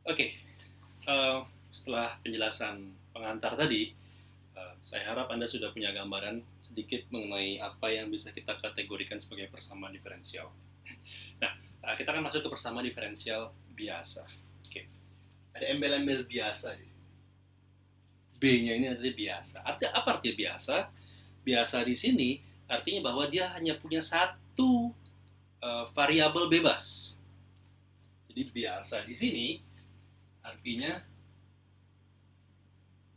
Oke, setelah penjelasan pengantar tadi, saya harap Anda sudah punya gambaran sedikit mengenai apa yang bisa kita kategorikan sebagai persamaan diferensial. Nah, kita akan masuk ke persamaan diferensial biasa. Oke, ada embel-embel biasa di sini. B-nya ini artinya biasa. Artinya apa artinya biasa? Biasa di sini artinya bahwa dia hanya punya satu variabel bebas. Jadi biasa di sini artinya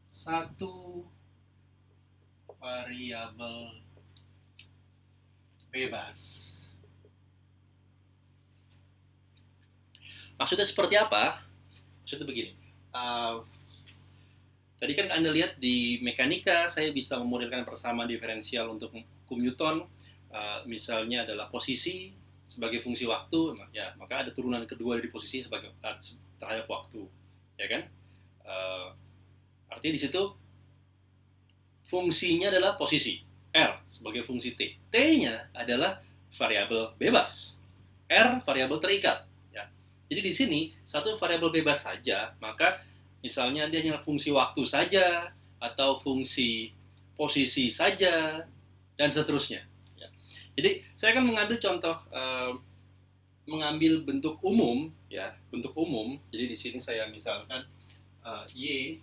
satu variabel bebas. Maksudnya seperti apa? Maksudnya begini. Tadi kan Anda lihat di mekanika saya bisa memodelkan persamaan diferensial untuk hukum Newton. Misalnya adalah posisi sebagai fungsi waktu, ya maka ada turunan kedua dari posisi sebagai terhadap waktu, ya kan? Artinya di situ fungsinya adalah posisi R sebagai fungsi T. T-nya adalah variabel bebas. R variabel terikat. Ya. Jadi di sini satu variabel bebas saja, maka misalnya dia hanya fungsi waktu saja atau fungsi posisi saja dan seterusnya. Ya. Jadi saya akan mengambil contoh mengambil bentuk umum, ya bentuk umum. Jadi di sini saya misalkan y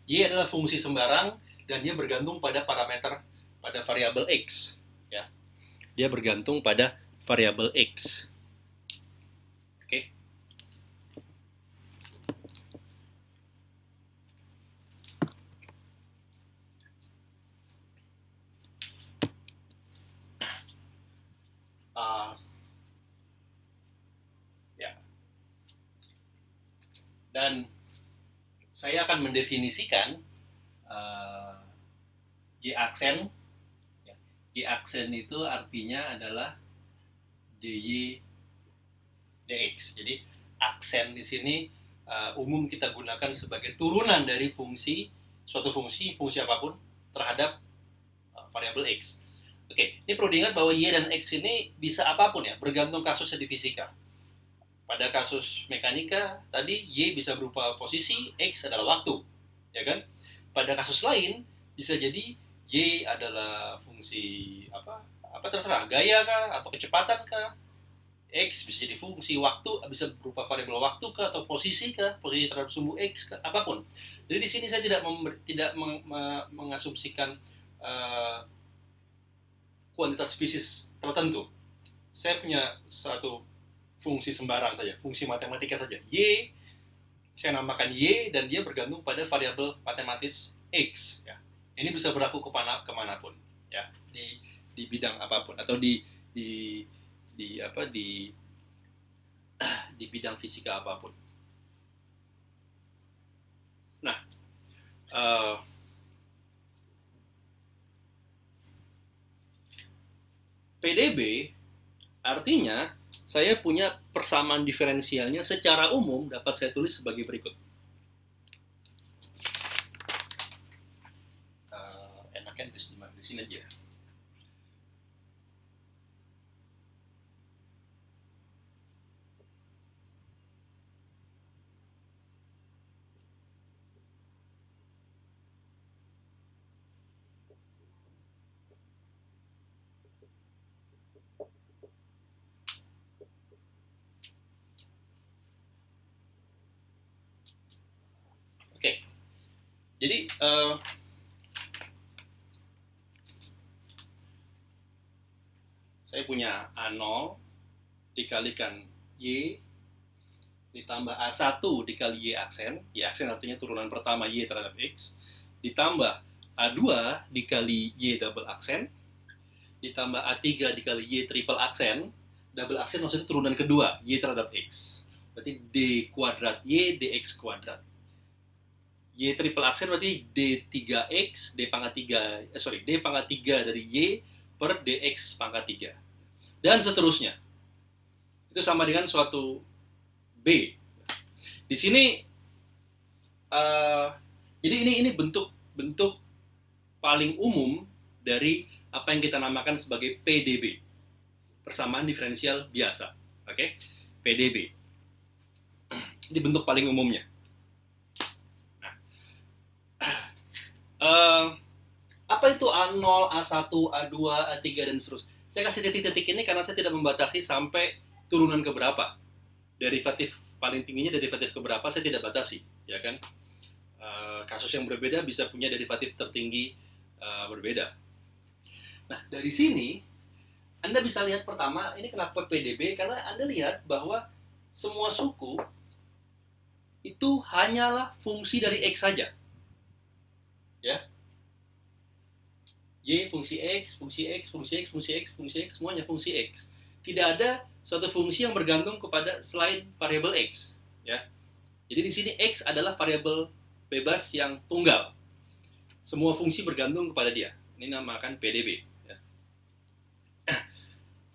Y adalah fungsi sembarang dan dia bergantung pada parameter pada variabel X, ya. Dia bergantung pada variabel X. Oke. Ya. Dan saya akan mendefinisikan Y aksen. Y aksen itu artinya adalah dy dx. Jadi aksen di sini umum kita gunakan sebagai turunan dari suatu fungsi apapun terhadap variabel x. Oke, ini perlu diingat bahwa y dan x ini bisa apapun ya, bergantung kasusnya di fisika. Pada kasus mekanika tadi y bisa berupa posisi, x adalah waktu, ya kan? Pada kasus lain bisa jadi y adalah fungsi apa terserah, gaya kah atau kecepatan kah. X bisa jadi fungsi waktu, bisa berupa variabel waktu kah atau posisi kah, posisi terhadap sumbu x kah, apapun. Jadi di sini saya tidak mengasumsikan kuantitas fisik tertentu. Saya punya satu fungsi sembarang saja, fungsi matematika saja. Y, saya namakan Y dan dia bergantung pada variabel matematis X. Ya. Ini bisa berlaku kemanapun, ya, di bidang apapun atau di bidang fisika apapun. Nah, PDB artinya saya punya persamaan diferensialnya secara umum dapat saya tulis sebagai berikut. Enaknya di sini aja. Oke, jadi saya punya A0 dikalikan Y ditambah A1 dikali Y aksen. Y aksen artinya turunan pertama Y terhadap X. Ditambah A2 dikali Y double aksen. Ditambah A3 dikali Y triple aksen. Double aksen maksudnya turunan kedua Y terhadap X. Berarti D kuadrat Y dx kuadrat. Y triple aksen berarti D3X, D pangkat 3 dari Y per DX pangkat 3. Dan seterusnya. Itu sama dengan suatu B. Di sini jadi ini bentuk paling umum dari apa yang kita namakan sebagai PDB, persamaan diferensial biasa. Oke, PDB. Ini bentuk paling umumnya. Nah, apa itu A0, A1, A2, A3, dan seterusnya? Saya kasih titik-titik ini karena saya tidak membatasi sampai turunan keberapa. Derivatif paling tingginya derivatif keberapa saya tidak batasi, ya kan? Kasus yang berbeda bisa punya derivatif tertinggi berbeda. Nah, dari sini Anda bisa lihat pertama, ini kenapa PDB? Karena Anda lihat bahwa semua suku itu hanyalah fungsi dari X saja. Ya. Y fungsi X, fungsi X, fungsi X, fungsi X, fungsi X, semuanya fungsi X. Tidak ada suatu fungsi yang bergantung kepada selain variabel X. Ya. Jadi di sini X adalah variabel bebas yang tunggal. Semua fungsi bergantung kepada dia. Ini namakan PDB. Ya.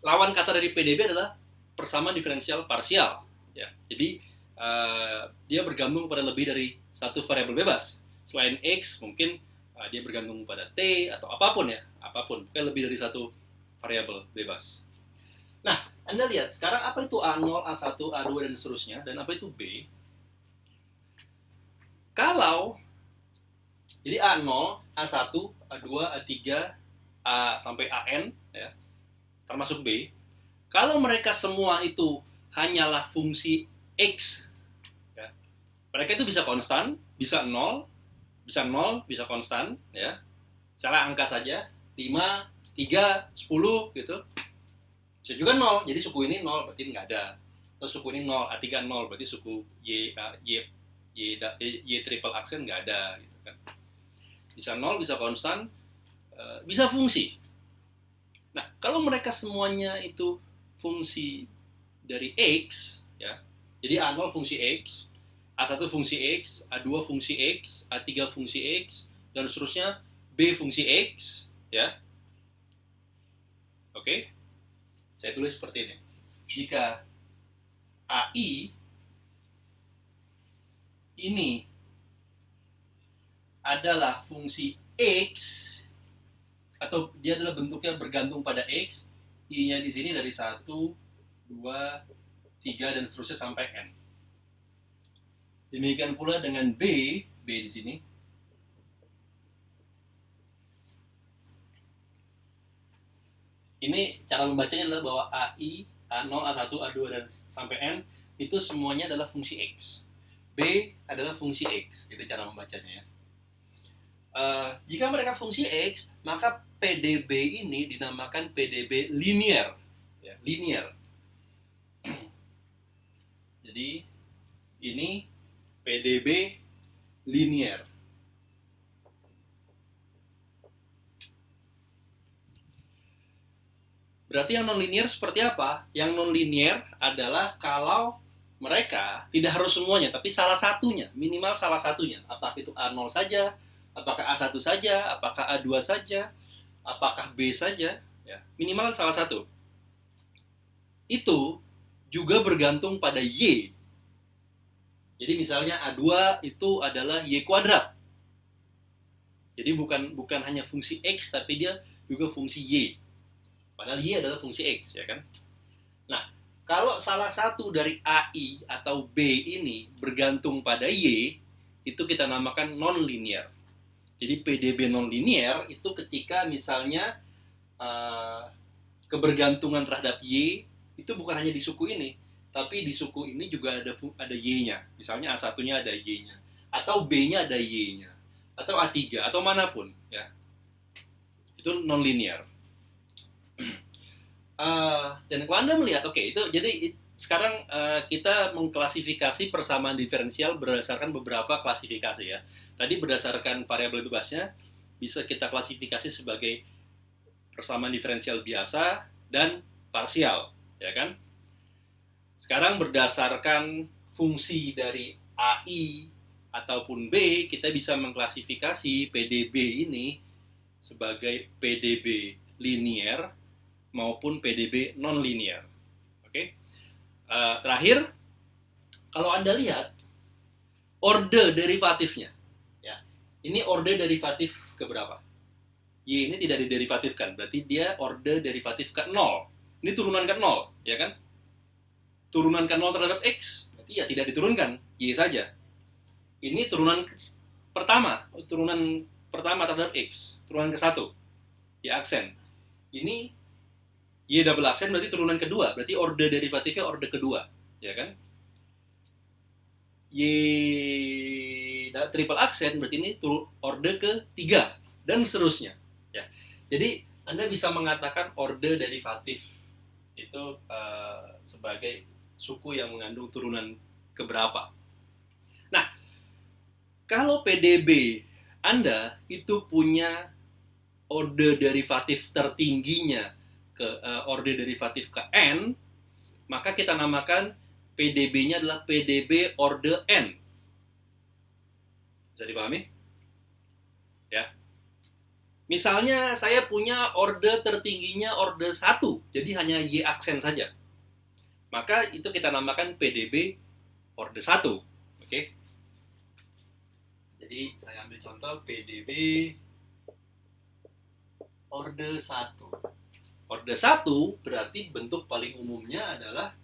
Lawan kata dari PDB adalah persamaan diferensial parsial. Ya. Jadi dia bergantung pada lebih dari satu variabel bebas. Selain X, mungkin dia bergantung pada T atau apapun ya, apapun. Pokoknya lebih dari satu variabel bebas. Nah, Anda lihat sekarang apa itu A0, A1, A2, dan seterusnya, dan apa itu B. Kalau jadi A0, A1, A2, A3, A sampai AN, ya, termasuk B, kalau mereka semua itu hanyalah fungsi X, ya, mereka itu bisa konstan, bisa 0, bisa konstan, ya. Misalnya angka saja, 5, 3, 10, gitu. Bisa juga 0, jadi suku ini 0, berarti nggak ada. Atau suku ini 0, A3 0, berarti suku Y triple aksen nggak ada, gitu kan. Bisa 0, bisa konstan, bisa fungsi. Nah, kalau mereka semuanya itu fungsi dari X, ya, jadi A0 fungsi X, A1 fungsi X, A2 fungsi X, A3 fungsi X, dan seterusnya B fungsi X, ya. Oke. Saya tulis seperti ini. Jika AI ini adalah fungsi X, atau dia adalah bentuknya bergantung pada X, I-nya di sini dari 1, 2, 3, dan seterusnya sampai N. Demikian pula dengan B di sini. Ini cara membacanya adalah bahwa AI, A0, A1, A2, dan sampai N itu semuanya adalah fungsi X. B adalah fungsi X. Itu cara membacanya ya. Jika mereka fungsi X, maka PDB ini dinamakan PDB linear. Ya, linear. Jadi ini PDB linear. Berarti yang non-linear seperti apa? Yang non-linear adalah kalau mereka tidak harus semuanya, tapi salah satunya, minimal salah satunya. Apakah itu A0 saja, apakah A1 saja, apakah A2 saja, apakah B saja, ya, minimal salah satu. Itu juga bergantung pada Y. Jadi misalnya A2 itu adalah Y kuadrat. Jadi bukan hanya fungsi X, tapi dia juga fungsi Y. Padahal Y adalah fungsi X, ya kan? Nah, kalau salah satu dari AI atau B ini bergantung pada Y, itu kita namakan non-linear. Jadi PDB non-linear itu ketika misalnya kebergantungan terhadap Y itu bukan hanya di suku ini, tapi di suku ini juga ada Y-nya. Misalnya A1-nya ada Y-nya, atau B-nya ada Y-nya, atau A3, atau manapun, ya. Itu non-linear. Dan kalau Anda melihat, oke, itu jadi sekarang kita mengklasifikasi persamaan diferensial berdasarkan beberapa klasifikasi ya. Tadi berdasarkan variabel bebasnya bisa kita klasifikasi sebagai persamaan diferensial biasa dan parsial, ya kan? Sekarang berdasarkan fungsi dari AI ataupun B, kita bisa mengklasifikasi PDB ini sebagai PDB linear maupun PDB non-linear. Oke. Terakhir, kalau Anda lihat orde derivatifnya, ya, ini orde derivatif keberapa? Y ini tidak diderivatifkan, berarti dia order derivatif ke 0. Ini turunan ke 0, ya kan? Turunan ke 0 terhadap X, berarti ya tidak diturunkan, Y saja. Ini turunan turunan pertama terhadap X, turunan ke 1, Y aksen. Ini Y double aksen berarti turunan kedua, berarti order derivatifnya order kedua, ya kan? Y triple aksen berarti ini order ketiga, dan seterusnya. Ya. Jadi Anda bisa mengatakan order derivatif itu sebagai suku yang mengandung turunan keberapa. Nah, kalau PDB Anda itu punya order derivatif tertingginya ke order derivatif ke n, maka kita namakan PDB-nya adalah PDB order n. Bisa dipahami? Ya. Misalnya saya punya order tertingginya order 1, jadi hanya Y aksen saja. Maka itu kita namakan PDB order 1. Oke. Jadi saya ambil contoh PDB order 1. Order 1 berarti bentuk paling umumnya adalah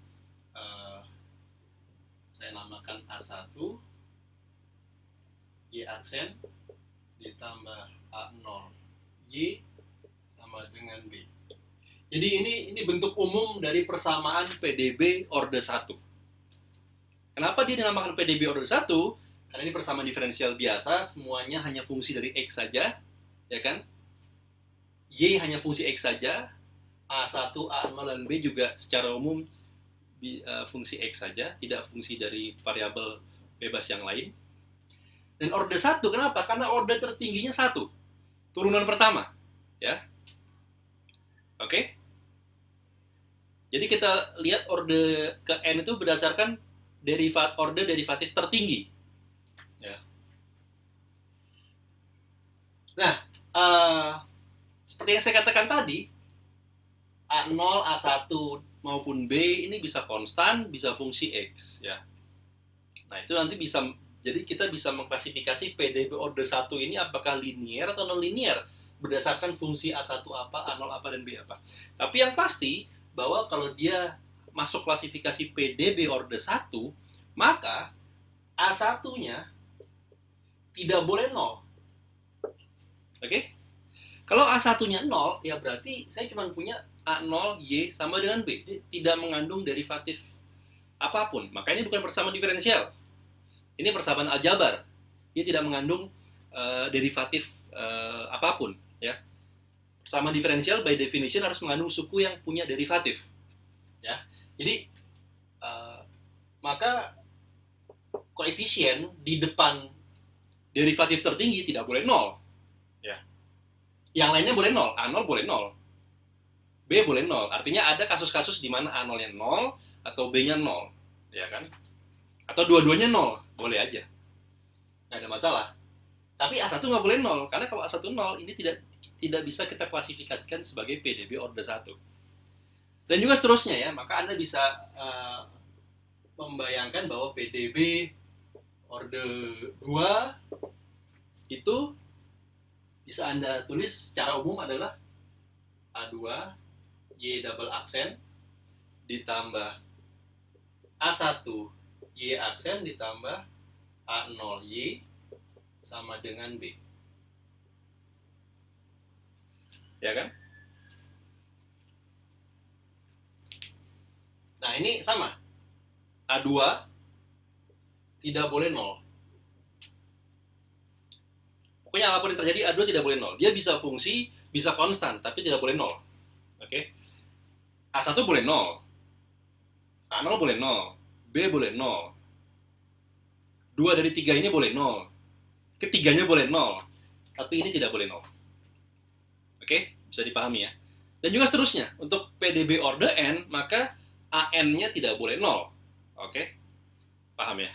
saya namakan A1 Y aksen ditambah A0 Y sama dengan B. Jadi ini bentuk umum dari persamaan PDB order 1. Kenapa dia dinamakan PDB order 1? Karena ini persamaan diferensial biasa, semuanya hanya fungsi dari X saja, ya kan? Y hanya fungsi X saja, A1, A0, dan B juga secara umum fungsi X saja, tidak fungsi dari variabel bebas yang lain. Dan order 1, kenapa? Karena order tertingginya 1, turunan pertama, ya. Oke? Jadi kita lihat order ke n itu berdasarkan order derivatif tertinggi. Ya. Nah, seperti yang saya katakan tadi, A0, A1 maupun B ini bisa konstan, bisa fungsi X, ya. Nah, itu nanti bisa, jadi kita bisa mengklasifikasi PDB order 1 ini apakah linear atau non-linear berdasarkan fungsi A1 apa, A0 apa, dan B apa. Tapi yang pasti bahwa kalau dia masuk klasifikasi PDB order 1, maka A1-nya tidak boleh 0. Oke? Kalau A1-nya 0, ya berarti saya cuma punya A0, Y sama dengan B. Jadi tidak mengandung derivatif apapun. Maka ini bukan persamaan diferensial. Ini persamaan aljabar. Dia tidak mengandung derivatif apapun. Ya. Persamaan diferensial by definition harus mengandung suku yang punya derivatif. Ya. Jadi, maka koefisien di depan derivatif tertinggi tidak boleh 0. Ya. Yang lainnya boleh 0. A0 boleh 0. B boleh 0. Artinya ada kasus-kasus di mana A0-nya 0 atau B-nya 0. Ya kan? Atau dua-duanya 0. Boleh aja. Nggak ada masalah. Tapi A1 nggak boleh 0. Karena kalau A1 0, ini tidak bisa kita klasifikasikan sebagai PDB order 1. Dan juga seterusnya ya. Maka Anda bisa membayangkan bahwa PDB order 2 itu bisa Anda tulis secara umum adalah A2 Y double aksen ditambah A1 Y aksen ditambah A0 Y sama dengan B. Ya kan? Nah, ini sama. A2 tidak boleh 0. Pokoknya apapun yang terjadi, A2 tidak boleh 0. Dia bisa fungsi, bisa konstan, tapi tidak boleh 0. Oke? A1 boleh 0. A0 boleh 0. B boleh 0. 2 dari 3 ini boleh 0. Ketiganya boleh 0. Tapi ini tidak boleh 0. Oke? Bisa dipahami ya. Dan juga seterusnya. Untuk PDB order n, maka AN-nya tidak boleh 0. Oke? Paham ya?